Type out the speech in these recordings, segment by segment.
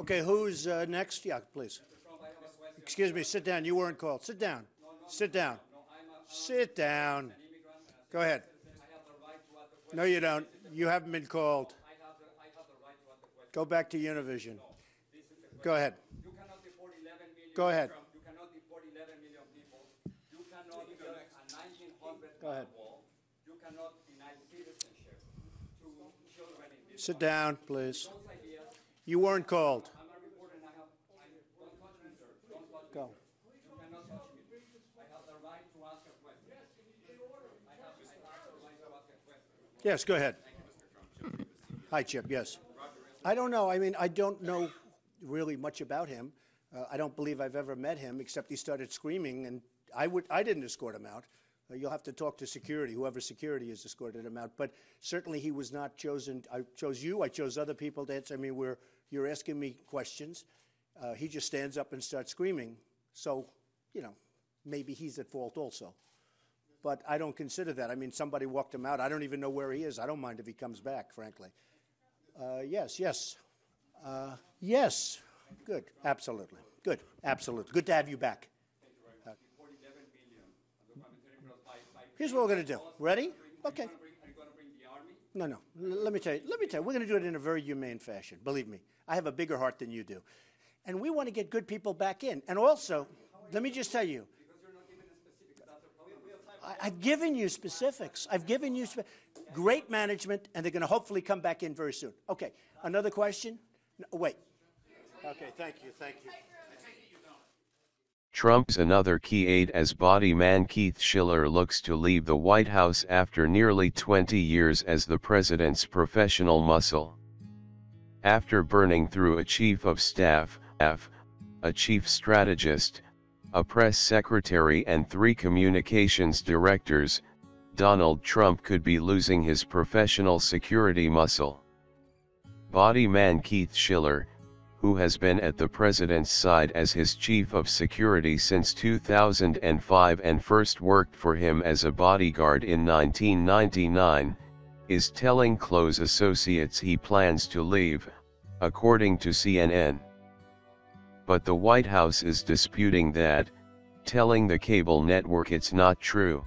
Okay, who's next? Yeah, please. Excuse me, sit down. You weren't called. Sit down. Sit down. Sit down. Go ahead. No, you don't. You haven't been called. Go back to Univision. Go ahead. Go ahead. You cannot deport 11 million people. You cannot build a 1900 wall. You cannot deny citizenship to children in this Sit down, please. You weren't called. I'm a reporter and don't touch me, sir. Don't touch me. Go. You cannot touch me. I have the right to ask a question. I have the right to ask a question. Yes, go ahead. Hi, Chip. Yes. I don't know. I mean, I don't know really much about him. I don't believe I've ever met him, except he started screaming, and I didn't escort him out. You'll have to talk to security, whoever security has escorted him out. But certainly he was not chosen. I chose you. I chose other people to answer. I mean, you're asking me questions. He just stands up and starts screaming. So, you know, maybe he's at fault also. But I don't consider that. I mean, somebody walked him out. I don't even know where he is. I don't mind if he comes back, frankly. Yes. Yes. Good. Absolutely. Good. Absolutely. Good to have you back. Here's what we're going to do. Ready? Okay. Are you going to bring the army? No. Let me tell you. We're going to do it in a very humane fashion. Believe me. I have a bigger heart than you do. And we want to get good people back in. And also, let me just tell you. Because you're not giving specifics. I've given you specifics. I've given you great management, and they're going to hopefully come back in very soon. Okay. Another question? No, wait. Okay. Thank you. Trump's another key aide as body man Keith Schiller looks to leave the White House after nearly 20 years as the president's professional muscle. After burning through a chief of staff, a chief strategist, a press secretary and 3 communications directors, Donald Trump could be losing his professional security muscle. Body man Keith Schiller, who has been at the president's side as his chief of security since 2005 and first worked for him as a bodyguard in 1999, is telling close associates he plans to leave, according to CNN. But the White House is disputing that, telling the cable network it's not true.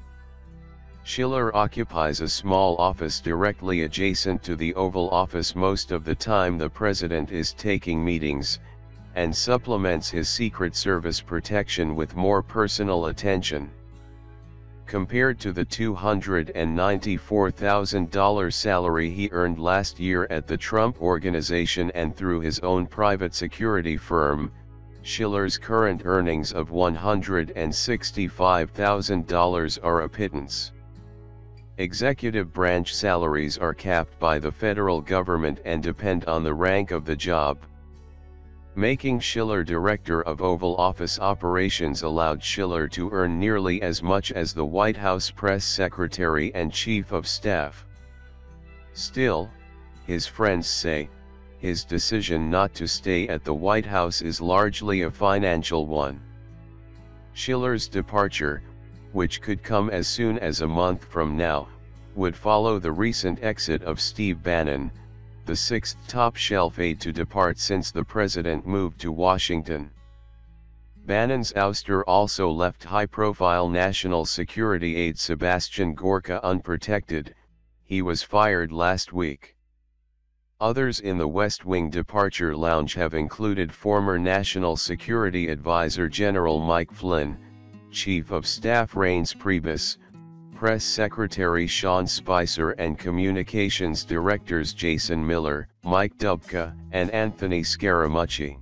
Schiller occupies a small office directly adjacent to the Oval Office most of the time the president is taking meetings, and supplements his Secret Service protection with more personal attention. Compared to the $294,000 salary he earned last year at the Trump Organization and through his own private security firm, Schiller's current earnings of $165,000 are a pittance. Executive branch salaries are capped by the federal government and depend on the rank of the job. Making Schiller director of Oval Office operations allowed Schiller to earn nearly as much as the White House press secretary and chief of staff. Still, his friends say, his decision not to stay at the White House is largely a financial one. Schiller's departure, which could come as soon as a month from now, would follow the recent exit of Steve Bannon, the 6th top-shelf aide to depart since the president moved to Washington. Bannon's ouster also left high-profile national security aide Sebastian Gorka unprotected. He was fired last week. Others in the West Wing departure lounge have included former National Security Advisor General Mike Flynn, Chief of Staff Reince Priebus, Press Secretary Sean Spicer and Communications Directors Jason Miller, Mike Dubka, and Anthony Scaramucci.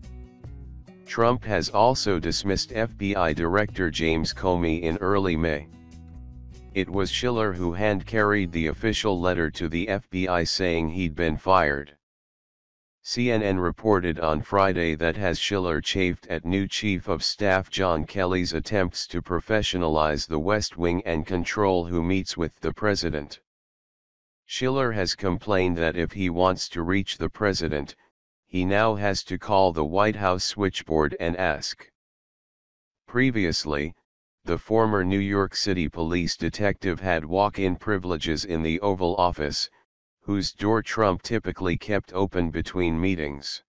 Trump has also dismissed FBI Director James Comey in early May. It was Schiller who hand-carried the official letter to the FBI saying he'd been fired. CNN reported on Friday that has Schiller chafed at new Chief of Staff John Kelly's attempts to professionalize the West Wing and control who meets with the president. Schiller has complained that if he wants to reach the president, he now has to call the White House switchboard and ask. Previously, the former New York City police detective had walk-in privileges in the Oval Office, whose door Trump typically kept open between meetings.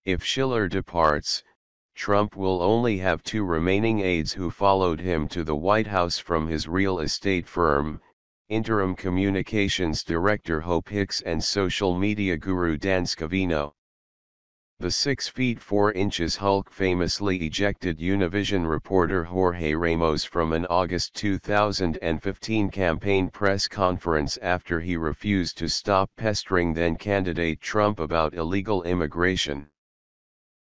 If Schiller departs, Trump will only have 2 remaining aides who followed him to the White House from his real estate firm, interim communications director Hope Hicks and social media guru Dan Scavino. The 6 feet 4 inches Hulk famously ejected Univision reporter Jorge Ramos from an August 2015 campaign press conference after he refused to stop pestering then-candidate Trump about illegal immigration.